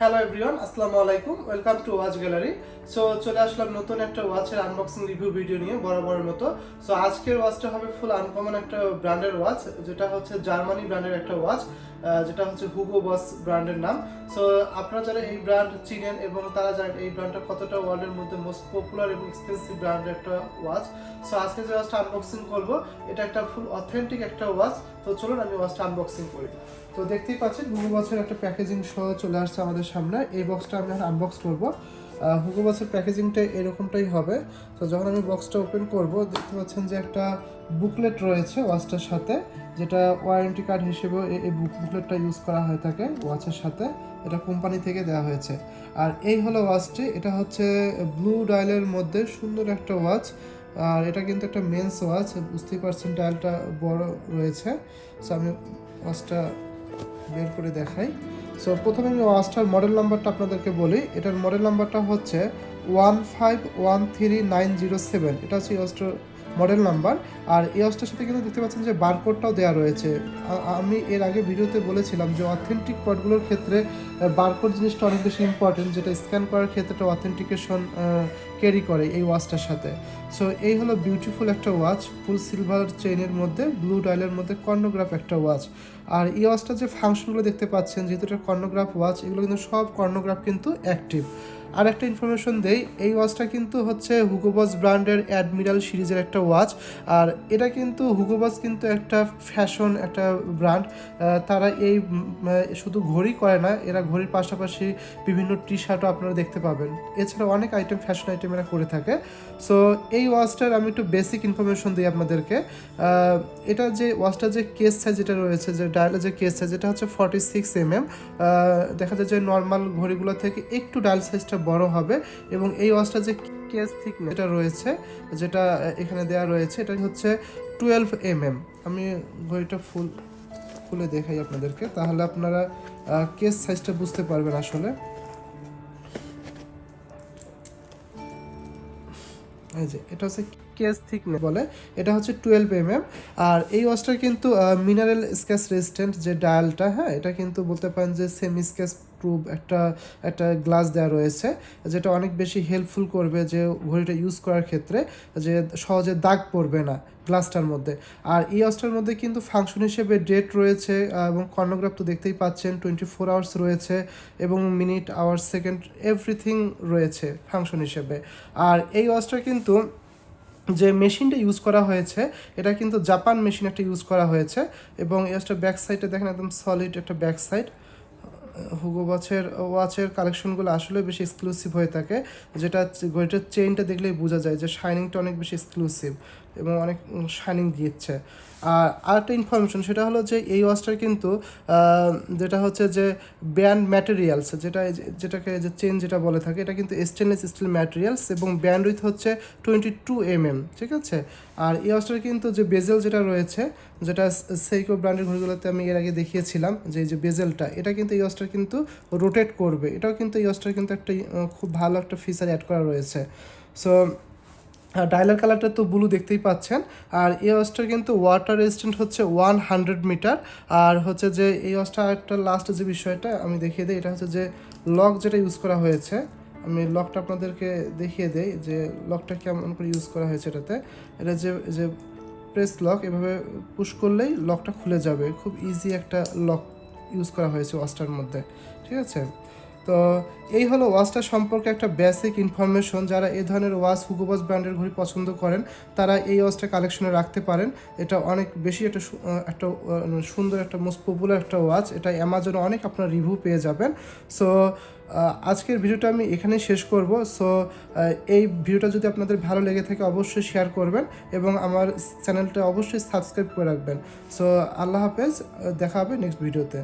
Hello everyone, আসসালামু আলাইকুম। Welcome to watch gallery. So চলে আসলাম নতুন একটা ওয়াচের আনবক্সিং রিভিউ ভিডিও নিয়ে বরাবরের মতো। সো আজকের ওয়াচটা হবে ফুল আনকমন একটা ব্র্যান্ডের ওয়াচ, যেটা হচ্ছে জার্মানি ব্র্যান্ডের একটা ওয়াচ, যেটা হচ্ছে হুগো বস ব্র্যান্ডের নাম। সো আপনারা যারা এই ব্র্যান্ড চিনেন এবং তারা জানেন এই ব্র্যান্ডটা কতটা ওয়ার্ল্ডের মধ্যে মোস্ট পপুলার এবং এক্সপেন্সিভ ব্র্যান্ডের একটা ওয়াচ। সো আজকে যে ওয়াচটা আনবক্সিং করবো এটা একটা ফুল অথেন্টিক একটা ওয়াচ। তো চলুন আমি ওয়াচটা আনবক্সিং করি। তো দেখতেই পাচ্ছেন হুগো বক্সের একটা প্যাকেজিং সহ চলে আসছে আমাদের সামনে। এই বক্সটা আমি এখন আনবক্স করবো। হুগো বক্সের প্যাকেজিংটা এরকমটাই হবে। তো যখন আমি বক্সটা ওপেন করব দেখতে পাচ্ছেন যে একটা বুকলেট রয়েছে ওয়াচটার সাথে, যেটা ওয়ারেন্টি কার্ড হিসেবেও এই বুকলেটটা ইউজ করা হয়ে থাকে ওয়াচের সাথে। এটা কোম্পানি থেকে দেওয়া হয়েছে। আর এই হলো ওয়াচটি, এটা হচ্ছে ব্লু ডায়ালের মধ্যে সুন্দর একটা ওয়াচ। আর এটা কিন্তু একটা মেন্স ওয়াচ, বুঝতেই পারছেন ডায়ালটা বড় রয়েছে। সো আমি ওয়াচটা বের করে দেখাই। সো প্রথমে আমি ওয়াচটার মডেল নাম্বারটা আপনাদেরকে বলি। এটার মডেল নাম্বারটা হচ্ছে 1513907। এটা হচ্ছে ওয়াচটার মডেল নাম্বার। আর এই ওয়াচটার সাথে কিন্তু দেখতে পাচ্ছেন যে বারকোডটাও দেওয়া রয়েছে। আমি এর আগে ভিডিওতে বলেছিলাম যে অথেন্টিক প্রোডাক্টগুলোর ক্ষেত্রে বারকোড জিনিসটা অনেক বেশি ইম্পর্টেন্ট, যেটা স্ক্যান করার ক্ষেত্রে একটা অথেন্টিকেশন ক্যারি করে এই ওয়াচটার সাথে। সো এই হলো বিউটিফুল একটা ওয়াচ, ফুল সিলভার চেইনের মধ্যে ব্লু ডায়ালের মধ্যে কর্নোগ্রাফ একটা ওয়াচ। আর এই ওয়াচটার যে ফাংশনগুলো দেখতে পাচ্ছেন, যেহেতু এটা কর্নোগ্রাফ ওয়াচ, এগুলো কিন্তু সব কর্নোগ্রাফ কিন্তু অ্যাক্টিভ। আর একটা ইনফরমেশন দেই, এই ওয়াচটা কিন্তু হচ্ছে হুগো বস ব্র্যান্ডের অ্যাডমিরাল সিরিজের একটা ওয়াচ। আর এটা কিন্তু হুগো বস কিন্তু একটা ফ্যাশন একটা ব্র্যান্ড। তারা এই শুধু ঘড়ি করে না, এরা ঘড়ির পাশাপাশি বিভিন্ন টি শার্টও আপনারা দেখতে পাবেন। এছাড়া অনেক আইটেম, ফ্যাশন আইটেম এরা করে থাকে। সো এই ওয়াচটার আমি একটু বেসিক ইনফরমেশন দিই আপনাদেরকে। এটা যে ওয়াচটার যে কেস সাইজ যেটা রয়েছে, যে ডায়ালের যে কেস সাইজ, এটা হচ্ছে 46mm। দেখা যায় যে নর্মাল ঘড়িগুলো থেকে একটু ডায়াল সাইজটা বড় হবে। এবং এই ওয়াচটার যে কেস থিকনেস এটা রয়েছে, যেটা এখানে দেওয়া রয়েছে, এটা হচ্ছে 12mm। আমি ঘড়িটা খুলে দেখাই আপনাদেরকে, তাহলে আপনারা কেস সাইজটা বুঝতে পারবেন আসলে। এই যে এটা হচ্ছে কেস থিকনেস বলে, এটা হচ্ছে 12mm। আর এই ওয়াচটা কিন্তু মিনারেল স্ক্র্যাচ রেজিস্ট্যান্ট যে ডায়ালটা, হ্যাঁ, এটা কিন্তু বলতে পারেন যে সেমি স্ক্র্যাচ প্রুফ একটা গ্লাস দেওয়া রয়েছে, যেটা অনেক বেশি হেল্পফুল করবে যে ঘড়িটা ইউজ করার ক্ষেত্রে, যে সহজে দাগ পড়বে না গ্লাসটার মধ্যে। আর এই ওয়াচটার মধ্যে কিন্তু ফাংশন হিসেবে ডেট রয়েছে এবং কর্নোগ্রাফ তো দেখতেই পাচ্ছেন, 24 আওয়ার্স রয়েছে এবং মিনিট, আওয়ার, সেকেন্ড, এভরিথিং রয়েছে ফাংশন হিসেবে। আর এই ওয়াচটা কিন্তু যে মেশিনটা ইউজ করা হয়েছে, এটা কিন্তু জাপান মেশিন একটা ইউজ করা হয়েছে। এবং এটার ব্যাক সাইডে দেখেন একদম সলিড একটা ব্যাক সাইড। হুগো ওয়াচের কালেকশনগুলো আসলে বেশি এক্সক্লুসিভ হয়ে থাকে, যেটা ঘড়িটার চেইনটা দেখলেই বোঝা যায় যে শাইনিংটা অনেক বেশি এক্সক্লুসিভ এবং অনেক শাইনিং দিচ্ছে। আর আরেকটা ইনফরমেশন সেটা হলো যে এই ওয়াচটার কিন্তু যেটা হচ্ছে যে ব্যান্ড ম্যাটেরিয়ালস, যেটাকে যে চেন যেটা বলে থাকে, এটা কিন্তু স্টেনলেস স্টিল ম্যাটেরিয়ালস এবং ব্যান্ড উইথ হচ্ছে 22mm, ঠিক আছে। আর এই ওয়াচটার কিন্তু যে বেজেল যেটা রয়েছে, যেটা সেইকো ব্র্যান্ডের ঘড়িগুলোতে আমি এর আগে দেখিয়েছিলাম, যে বেজেলটা, এটা কিন্তু এই ওয়াচটার কিন্তু রোটেট করবে। এটাও কিন্তু এই ওয়াচটার কিন্তু একটা খুব ভালো একটা ফিচার অ্যাড করা রয়েছে। সো ডায়ালার কালারটা তো ব্লু দেখতেই পাচ্ছেন। আর এই ওয়াচটার কিন্তু ওয়াটার রেজিস্ট্যান্ট হচ্ছে 100 মিটার। আর হচ্ছে যে এই ওয়াচটা একটা লাস্ট যে বিষয়টা আমি দেখিয়ে দিই, এটা হচ্ছে যে লক যেটা ইউজ করা হয়েছে, আমি লকটা আপনাদেরকে দেখিয়ে দিই যে লকটা কেমন করে ইউজ করা হয়েছে এটাতে। এটা যে প্রেস লক, এভাবে পুশ করলেই লকটা খুলে যাবে। খুব ইজি একটা লক ইউজ করা হয়েছে ওয়াচটার মধ্যে, ঠিক আছে। তো এই হলো ওয়াচটা সম্পর্কে একটা বেসিক ইনফরমেশন। যারা এই ধরনের ওয়াচ হুগো বস ব্র্যান্ডের ঘড়ি পছন্দ করেন, তারা এই ওয়াচটা কালেকশনে রাখতে পারেন। এটা অনেক বেশি একটা সুন্দর একটা মোস্ট পপুলার একটা ওয়াচ। এটা অ্যামাজনে অনেক আপনার রিভিউ পেয়ে যাবেন। সো আজকের ভিডিওটা আমি এখানেই শেষ করব। সো এই ভিডিওটা যদি আপনাদের ভালো লেগে থাকে অবশ্যই শেয়ার করবেন এবং আমার চ্যানেলটা অবশ্যই সাবস্ক্রাইব করে রাখবেন। সো আল্লাহ হাফেজ, দেখা হবে নেক্সট ভিডিওতে।